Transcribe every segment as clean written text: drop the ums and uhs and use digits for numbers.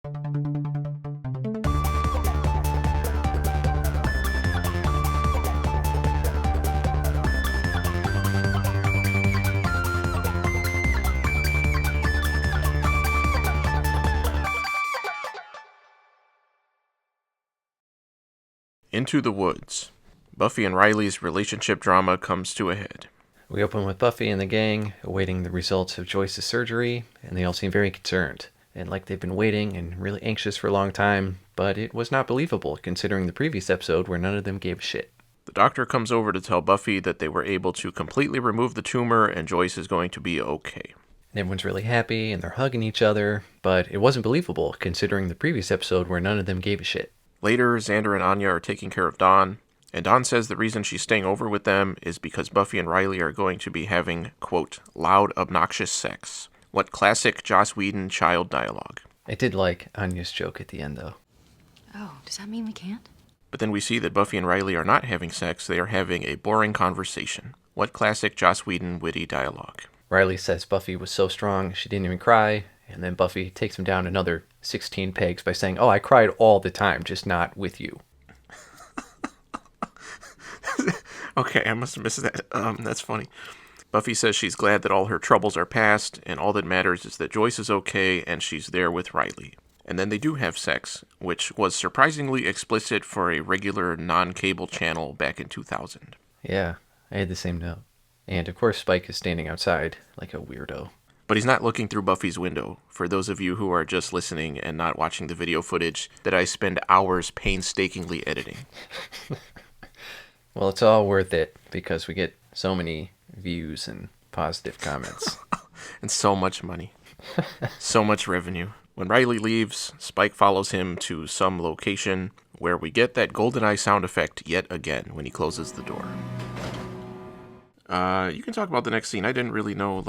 Into the woods. Buffy and Riley's relationship drama comes to a head. We open with Buffy and the gang awaiting the results of Joyce's surgery, and they all seem very concerned, and like they've been waiting and really anxious for a long time, but it was not believable considering the previous episode where none of them gave a shit. The doctor comes over to tell Buffy that they were able to completely remove the tumor and Joyce is going to be okay. Everyone's really happy and they're hugging each other, but it wasn't believable considering the previous episode where none of them gave a shit. Later, Xander and Anya are taking care of Dawn, and Dawn says the reason she's staying over with them is because Buffy and Riley are going to be having, quote, loud, obnoxious sex. What classic Joss Whedon child dialogue. I did like Anya's joke at the end, though. Oh, does that mean we can't? But then we see that Buffy and Riley are not having sex, they are having a boring conversation. What classic Joss Whedon witty dialogue. Riley says Buffy was so strong she didn't even cry, and then Buffy takes him down another 16 pegs by saying, oh, I cried all the time, just not with you. Okay, I must have missed that. That's funny. Buffy says she's glad that all her troubles are past, and all that matters is that Joyce is okay, and she's there with Riley. And then they do have sex, which was surprisingly explicit for a regular non-cable channel back in 2000. Yeah, I had the same note. And of course Spike is standing outside like a weirdo. But he's not looking through Buffy's window. For those of you who are just listening and not watching the video footage that I spend hours painstakingly editing. Well, it's all worth it because we get so many views and positive comments. And so much money. So much revenue. When Riley leaves, Spike follows him to some location where we get that GoldenEye sound effect yet again when he closes the door. You can talk about the next scene. I didn't really know,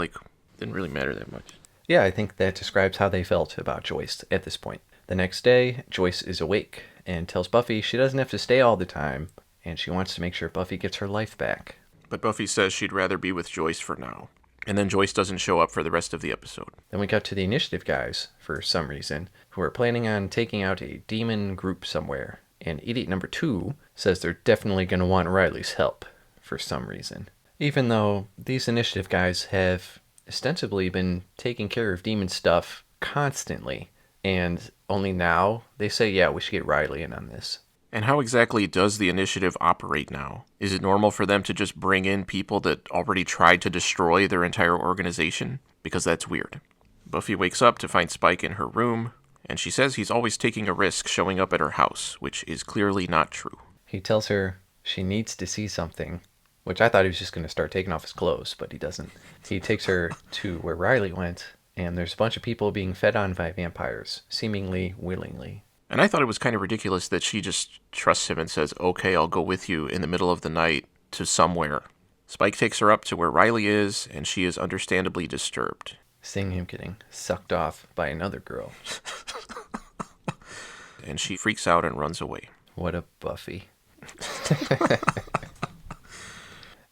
didn't really matter that much. Yeah, I think that describes how they felt about Joyce at this point. The next day, Joyce is awake and tells Buffy she doesn't have to stay all the time, and she wants to make sure Buffy gets her life back. But Buffy says she'd rather be with Joyce for now. And then Joyce doesn't show up for the rest of the episode. Then we got to the initiative guys, for some reason, who are planning on taking out a demon group somewhere. And idiot number 2 says they're definitely going to want Riley's help, for some reason. Even though these initiative guys have ostensibly been taking care of demon stuff constantly, and only now they say, yeah, we should get Riley in on this. And how exactly does the initiative operate now? Is it normal for them to just bring in people that already tried to destroy their entire organization? Because that's weird. Buffy wakes up to find Spike in her room, and she says he's always taking a risk showing up at her house, which is clearly not true. He tells her she needs to see something, which I thought he was just going to start taking off his clothes, but he doesn't. He takes her to where Riley went, and there's a bunch of people being fed on by vampires, seemingly willingly. And I thought it was kind of ridiculous that she just trusts him and says, okay, I'll go with you in the middle of the night to somewhere. Spike takes her up to where Riley is, and she is understandably disturbed. Seeing him getting sucked off by another girl. And she freaks out and runs away. What a Buffy.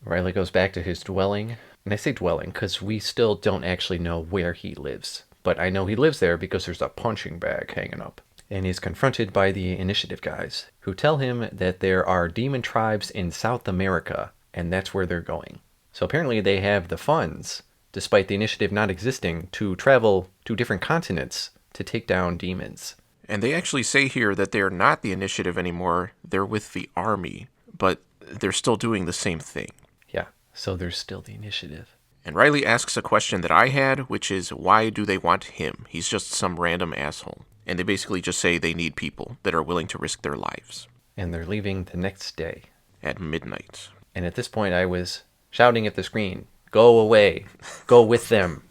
Riley goes back to his dwelling. And I say dwelling because we still don't actually know where he lives. But I know he lives there because there's a punching bag hanging up. And he's confronted by the initiative guys, who tell him that there are demon tribes in South America, and that's where they're going. So apparently they have the funds, despite the initiative not existing, to travel to different continents to take down demons. And they actually say here that they're not the initiative anymore, they're with the army, but they're still doing the same thing. Yeah, so there's still the initiative. And Riley asks a question that I had, which is, why do they want him? He's just some random asshole. And they basically just say they need people that are willing to risk their lives. And they're leaving the next day. At midnight. And at this point I was shouting at the screen, go away, go with them.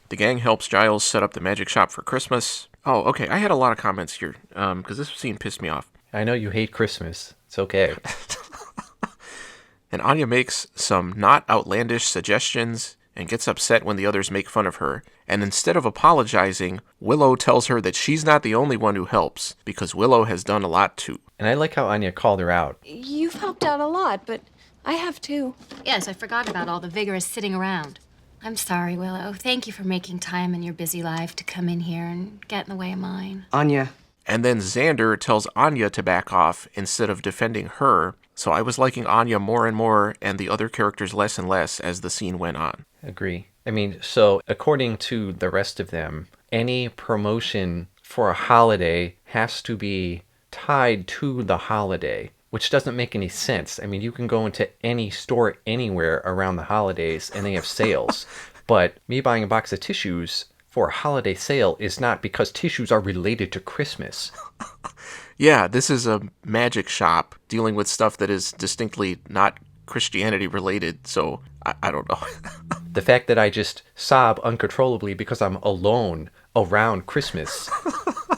The gang helps Giles set up the magic shop for Christmas. Oh, okay, I had a lot of comments here, because this scene pissed me off. I know you hate Christmas. It's okay. And Anya makes some not outlandish suggestions and gets upset when the others make fun of her. And instead of apologizing, Willow tells her that she's not the only one who helps, because Willow has done a lot too. And I like how Anya called her out. You've helped out a lot, but I have too. Yes, I forgot about all the vigorous sitting around. I'm sorry, Willow. Thank you for making time in your busy life to come in here and get in the way of mine. Anya. And then Xander tells Anya to back off instead of defending her, so I was liking Anya more and more and the other characters less and less as the scene went on. Agree. I mean, so according to the rest of them, any promotion for a holiday has to be tied to the holiday, which doesn't make any sense. I mean, you can go into any store anywhere around the holidays and they have sales. But me buying a box of tissues for a holiday sale is not because tissues are related to Christmas. Yeah, this is a magic shop dealing with stuff that is distinctly not Christianity related, so I don't know. The fact that I just sob uncontrollably because I'm alone around Christmas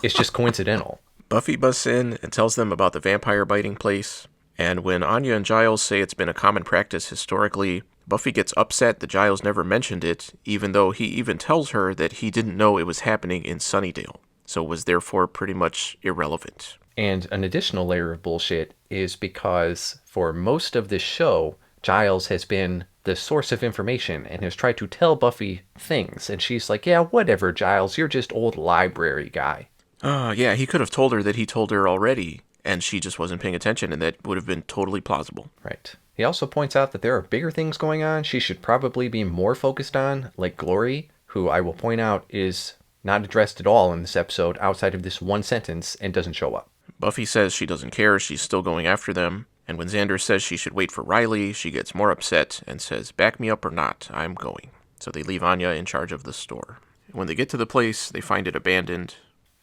is just coincidental. Buffy busts in and tells them about the vampire biting place, and when Anya and Giles say it's been a common practice historically, Buffy gets upset that Giles never mentioned it, even though he even tells her that he didn't know it was happening in Sunnydale, so was therefore pretty much irrelevant. And an additional layer of bullshit is because for most of this show, Giles has been the source of information and has tried to tell Buffy things, and she's like, yeah, whatever, Giles, you're just old library guy. Yeah, he could have told her that he told her already, and she just wasn't paying attention, and that would have been totally plausible. Right. He also points out that there are bigger things going on she should probably be more focused on, like Glory, who I will point out is not addressed at all in this episode outside of this one sentence and doesn't show up. Buffy says she doesn't care, she's still going after them, and when Xander says she should wait for Riley, she gets more upset and says, back me up or not, I'm going. So they leave Anya in charge of the store. When they get to the place, they find it abandoned.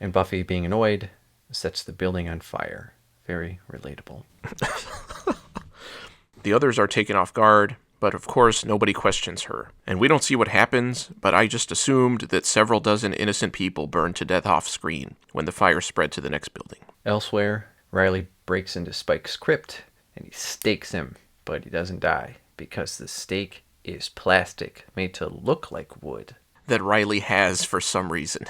And Buffy, being annoyed, sets the building on fire. Very relatable. The others are taken off guard, but of course nobody questions her. And we don't see what happens, but I just assumed that several dozen innocent people burned to death off screen when the fire spread to the next building. Elsewhere, Riley breaks into Spike's crypt and he stakes him, but he doesn't die because the stake is plastic made to look like wood. That Riley has for some reason.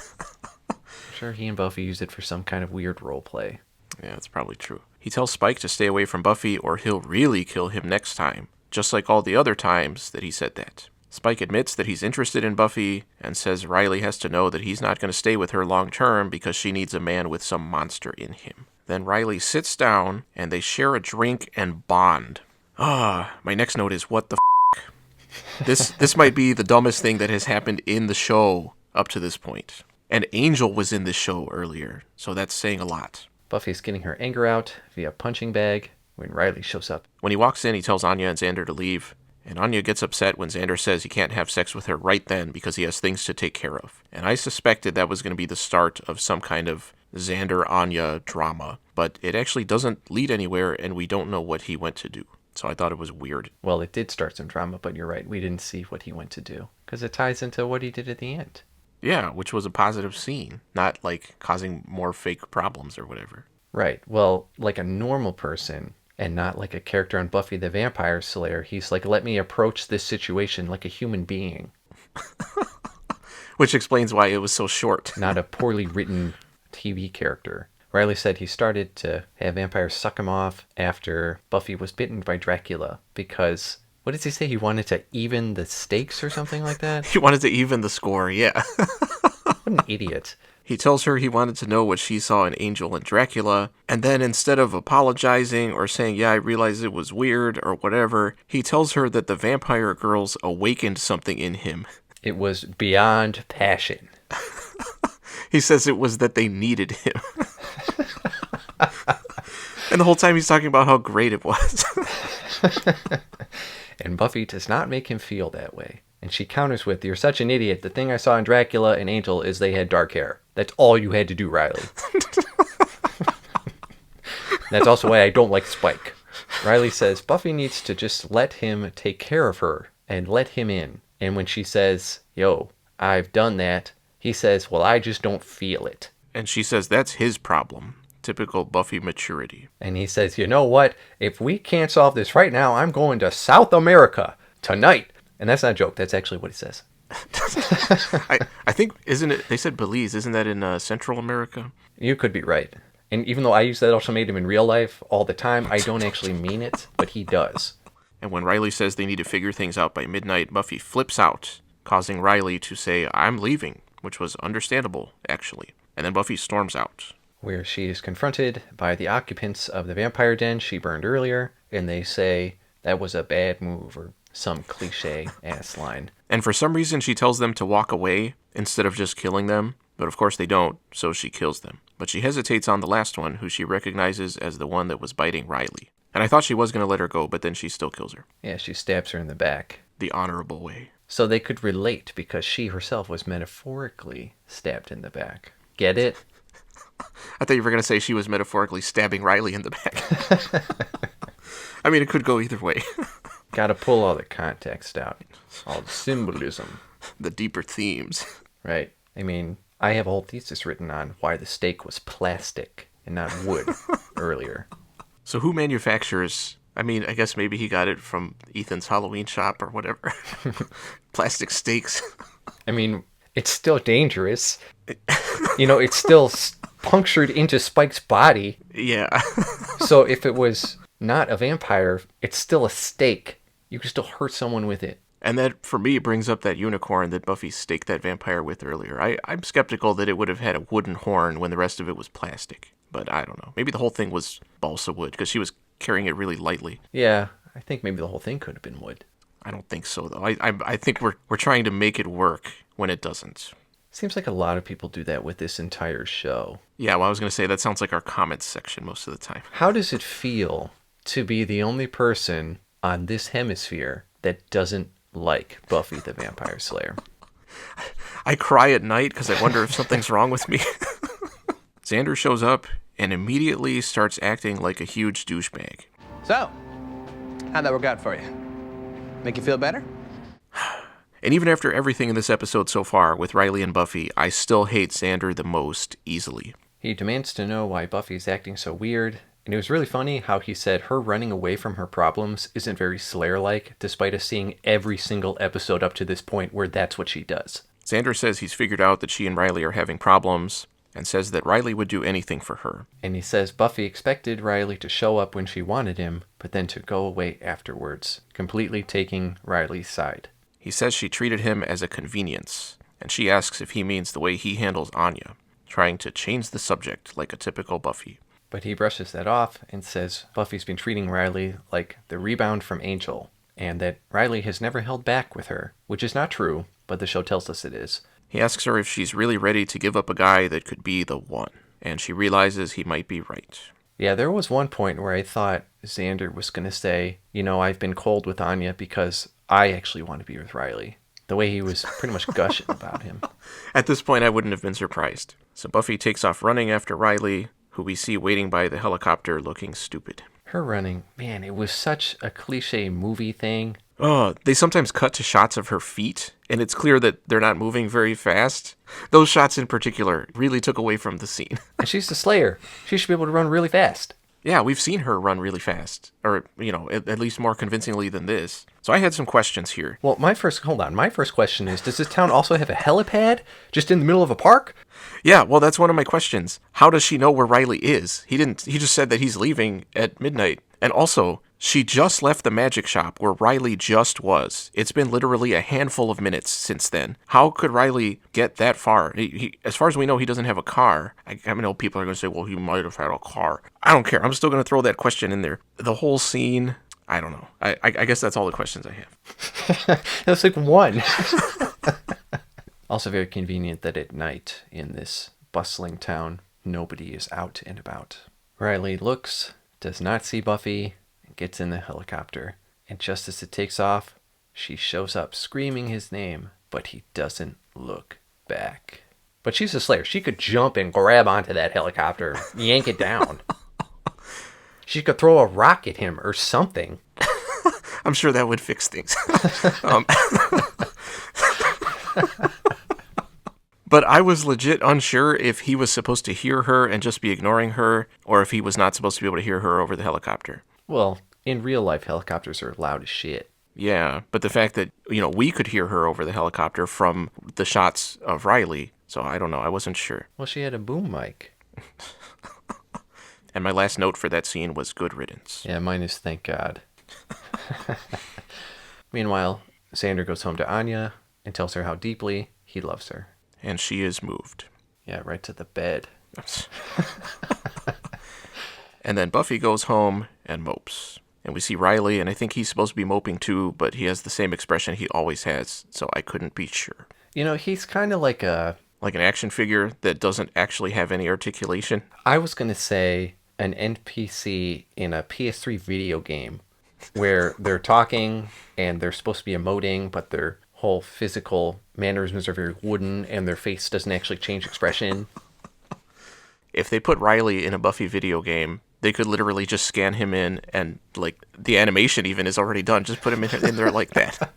I'm sure he and Buffy used it for some kind of weird role play. Yeah, that's probably true. He tells Spike to stay away from Buffy or he'll really kill him next time, just like all the other times that he said that. Spike admits that he's interested in Buffy and says Riley has to know that he's not going to stay with her long term because she needs a man with some monster in him. Then Riley sits down and they share a drink and bond. My next note is what the f***? This might be the dumbest thing that has happened in the show up to this point. And Angel was in this show earlier, so that's saying a lot. Buffy's getting her anger out via punching bag when Riley shows up. When he walks in, he tells Anya and Xander to leave, and Anya gets upset when Xander says he can't have sex with her right then because he has things to take care of. And I suspected that was going to be the start of some kind of Xander-Anya drama, but it actually doesn't lead anywhere, and we don't know what he went to do. So I thought it was weird. Well, it did start some drama, but you're right, we didn't see what he went to do, because it ties into what he did at the end. Yeah, which was a positive scene, not like causing more fake problems or whatever. Right. Well, like a normal person, and not like a character on Buffy the Vampire Slayer, he's like, let me approach this situation like a human being. Which explains why it was so short. Not a poorly written TV character. Riley said he started to have vampires suck him off after Buffy was bitten by Dracula because, what did he say? He wanted to even the stakes or something like that? He wanted to even the score, yeah. What an idiot. He tells her he wanted to know what she saw in Angel and Dracula, and then instead of apologizing or saying, yeah, I realized it was weird or whatever, he tells her that the vampire girls awakened something in him. It was beyond passion. He says it was that they needed him. And the whole time he's talking about how great it was. And Buffy does not make him feel that way. And she counters with, you're such an idiot. The thing I saw in Dracula and Angel is they had dark hair. That's all you had to do, Riley. That's also why I don't like Spike. Riley says Buffy needs to just let him take care of her and let him in. And when she says, yo, I've done that, he says, well, I just don't feel it. And she says that's his problem. Typical Buffy maturity. And he says, you know what? If we can't solve this right now, I'm going to South America tonight. And that's not a joke. That's actually what he says. I think, isn't it, they said Belize, isn't that in Central America? You could be right. And even though I use that ultimatum in real life all the time, I don't actually mean it, but he does. And when Riley says they need to figure things out by midnight, Buffy flips out, causing Riley to say, "I'm leaving," which was understandable, actually. And then Buffy storms out. Where she is confronted by the occupants of the vampire den she burned earlier, and they say that was a bad move, or some cliche-ass line. And for some reason, she tells them to walk away instead of just killing them. But of course they don't, so she kills them. But she hesitates on the last one, who she recognizes as the one that was biting Riley. And I thought she was going to let her go, but then she still kills her. Yeah, she stabs her in the back. The honorable way. So they could relate because she herself was metaphorically stabbed in the back. Get it? I thought you were going to say she was metaphorically stabbing Riley in the back. I mean, it could go either way. Gotta pull all the context out. All the symbolism. The deeper themes. Right. I mean, I have a whole thesis written on why the steak was plastic and not wood earlier. So who manufactures... I mean, I guess maybe he got it from Ethan's Halloween shop or whatever. Plastic steaks. I mean, it's still dangerous. It's still punctured into Spike's body. Yeah. So if it was not a vampire, it's still a steak. You can still hurt someone with it. And that, for me, brings up that unicorn that Buffy staked that vampire with earlier. I'm skeptical that it would have had a wooden horn when the rest of it was plastic. But I don't know. Maybe the whole thing was balsa wood, because she was carrying it really lightly. Yeah, I think maybe the whole thing could have been wood. I don't think so, though. I think we're trying to make it work when it doesn't. Seems like a lot of people do that with this entire show. Yeah, well, I was going to say, that sounds like our comments section most of the time. How does it feel to be the only person on this hemisphere that doesn't like Buffy the Vampire Slayer? I cry at night because I wonder if something's wrong with me. Xander shows up and immediately starts acting like a huge douchebag. So, how'd that work out for you? Make you feel better? And even after everything in this episode so far with Riley and Buffy, I still hate Xander the most easily. He demands to know why Buffy's acting so weird, and it was really funny how he said her running away from her problems isn't very Slayer-like, despite us seeing every single episode up to this point where that's what she does. Xander says he's figured out that she and Riley are having problems, and says that Riley would do anything for her. And he says Buffy expected Riley to show up when she wanted him, but then to go away afterwards, completely taking Riley's side. He says she treated him as a convenience, and she asks if he means the way he handles Anya, trying to change the subject like a typical Buffy. But he brushes that off and says Buffy's been treating Riley like the rebound from Angel, and that Riley has never held back with her, which is not true, but the show tells us it is. He asks her if she's really ready to give up a guy that could be the one, and she realizes he might be right. Yeah, there was one point where I thought Xander was going to say, I've been cold with Anya because I actually want to be with Riley. The way he was pretty much gushing about him. At this point, I wouldn't have been surprised. So Buffy takes off running after Riley, who we see waiting by the helicopter looking stupid. Her running, man, it was such a cliche movie thing. Oh, they sometimes cut to shots of her feet, and it's clear that they're not moving very fast. Those shots in particular really took away from the scene. And she's the Slayer. She should be able to run really fast. Yeah, we've seen her run really fast. Or, at least more convincingly than this. So I had some questions here. Well, my first question is, does this town also have a helipad? Just in the middle of a park? Yeah, well, that's one of my questions. How does she know where Riley is? He just said that he's leaving at midnight. And also, she just left the magic shop where Riley just was. It's been literally a handful of minutes since then. How could Riley get that far? He, as far as we know, he doesn't have a car. I know people are going to say, well, he might have had a car. I don't care. I'm still going to throw that question in there. The whole scene, I don't know. I guess that's all the questions I have. That's like one. Also very convenient that at night in this bustling town, nobody is out and about. Riley looks, does not see Buffy, and gets in the helicopter. And just as it takes off, she shows up screaming his name, but he doesn't look back. But she's a Slayer. She could jump and grab onto that helicopter, yank it down. She could throw a rock at him or something. I'm sure that would fix things. But I was legit unsure if he was supposed to hear her and just be ignoring her, or if he was not supposed to be able to hear her over the helicopter. Well, in real life, helicopters are loud as shit. Yeah, but the fact that, we could hear her over the helicopter from the shots of Riley, so I don't know, I wasn't sure. Well, she had a boom mic. And my last note for that scene was good riddance. Yeah, mine is thank God. Meanwhile, Xander goes home to Anya, and tells her how deeply he loves her. And she is moved. Yeah, right to the bed. And then Buffy goes home and mopes. And we see Riley, and I think he's supposed to be moping too, but he has the same expression he always has, so I couldn't be sure. You know, he's kind of like a... Like an action figure that doesn't actually have any articulation. I was going to say an NPC in a PS3 video game where they're talking and they're supposed to be emoting, but their whole physical mannerisms are very wooden and their face doesn't actually change expression. If they put Riley in a Buffy video game, they could literally just scan him in and, like, the animation even is already done. Just put him in there like that.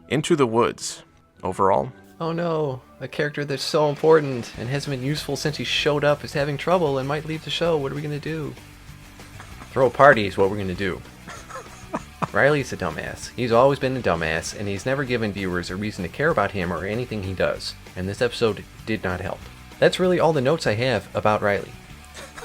Into the Woods. Overall, Oh no, a character that's so important and hasn't been useful since he showed up is having trouble and might leave the show. What are we going to do? Throw a party is what we're going to do. Riley's a dumbass. He's always been a dumbass, and he's never given viewers a reason to care about him or anything he does. And this episode did not help. That's really all the notes I have about Riley,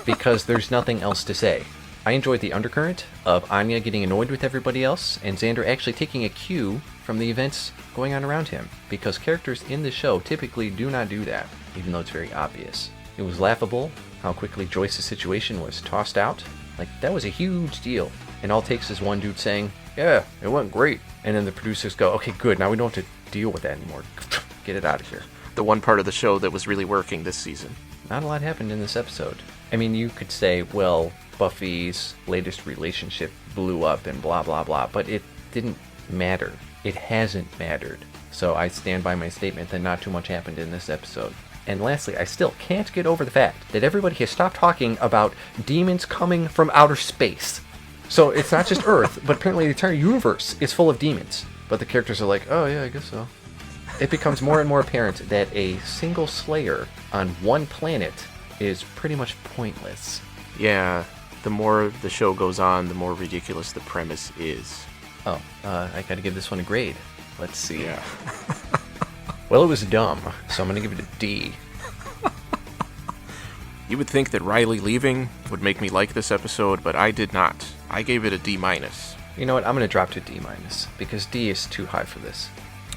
because there's nothing else to say. I enjoyed the undercurrent of Anya getting annoyed with everybody else, and Xander actually taking a cue from the events going on around him, because characters in the show typically do not do that, even though it's very obvious. It was laughable how quickly Joyce's situation was tossed out. Like, that was a huge deal. And all it takes is one dude saying, yeah, it went great. And then the producers go, okay, good, now we don't have to deal with that anymore. Get it out of here. the one part of the show that was really working this season. Not a lot happened in this episode. I mean, you could say, well, Buffy's latest relationship blew up and blah, blah, blah, but it didn't matter. It hasn't mattered. So I stand by my statement that not too much happened in this episode. And lastly, I still can't get over the fact that everybody has stopped talking about demons coming from outer space. So it's not just Earth, but apparently the entire universe is full of demons. But the characters are like, oh yeah, I guess so. It becomes more and more apparent that a single Slayer on one planet is pretty much pointless. Yeah, the more the show goes on, the more ridiculous the premise is. Oh, I gotta give this one a grade. Let's see. Yeah. Well, it was dumb, so I'm gonna give it a D. You would think that Riley leaving would make me like this episode, but I did not. I gave it a D-. You know what, I'm gonna drop to D-, because D is too high for this.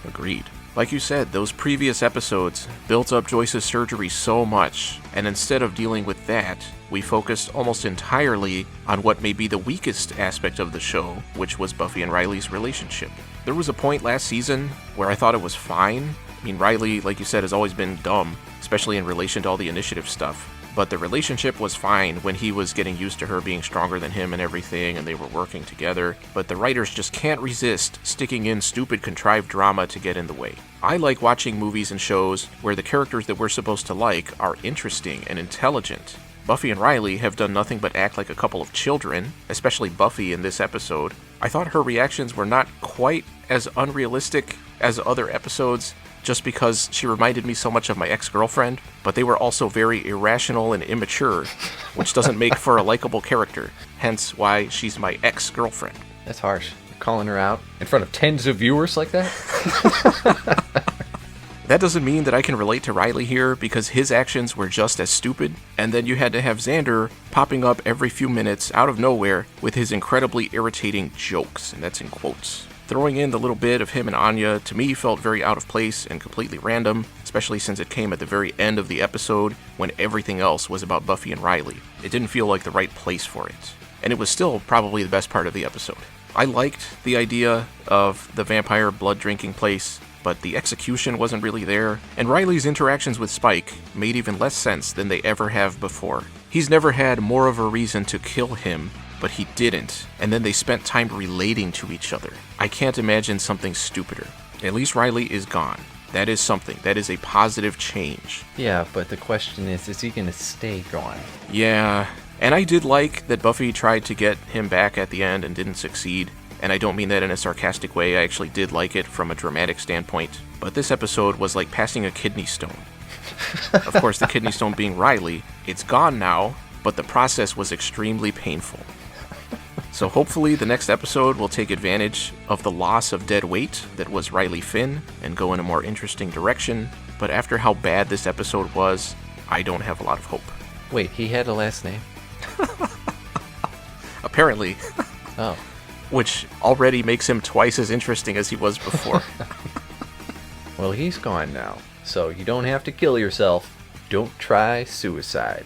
Agreed. Like you said, those previous episodes built up Joyce's surgery so much, and instead of dealing with that, we focused almost entirely on what may be the weakest aspect of the show, which was Buffy and Riley's relationship. There was a point last season where I thought it was fine. I mean, Riley, like you said, has always been dumb, especially in relation to all the initiative stuff. But the relationship was fine when he was getting used to her being stronger than him and everything, and they were working together. But the writers just can't resist sticking in stupid contrived drama to get in the way. I like watching movies and shows where the characters that we're supposed to like are interesting and intelligent. Buffy and Riley have done nothing but act like a couple of children, especially Buffy in this episode. I thought her reactions were not quite as unrealistic as other episodes, just because she reminded me so much of my ex-girlfriend, but they were also very irrational and immature, which doesn't make for a likable character, hence why she's my ex-girlfriend. That's harsh. You're calling her out in front of tens of viewers like that? That doesn't mean that I can relate to Riley here, because his actions were just as stupid, and then you had to have Xander popping up every few minutes out of nowhere with his incredibly irritating jokes, and that's in quotes. Throwing in the little bit of him and Anya, to me, felt very out of place and completely random, especially since it came at the very end of the episode when everything else was about Buffy and Riley. It didn't feel like the right place for it. And it was still probably the best part of the episode. I liked the idea of the vampire blood-drinking place, but the execution wasn't really there, and Riley's interactions with Spike made even less sense than they ever have before. He's never had more of a reason to kill him, but he didn't, and then they spent time relating to each other. I can't imagine something stupider. At least Riley is gone. That is something. That is a positive change. Yeah, but the question is he gonna stay gone? Yeah, and I did like that Buffy tried to get him back at the end and didn't succeed. And I don't mean that in a sarcastic way, I actually did like it from a dramatic standpoint. But this episode was like passing a kidney stone. Of course, the kidney stone being Riley, it's gone now, but the process was extremely painful. So hopefully the next episode will take advantage of the loss of dead weight that was Riley Finn and go in a more interesting direction. But after how bad this episode was, I don't have a lot of hope. Wait, he had a last name? Apparently. Oh. Which already makes him twice as interesting as he was before. Well, he's gone now, so you don't have to kill yourself. Don't try suicide.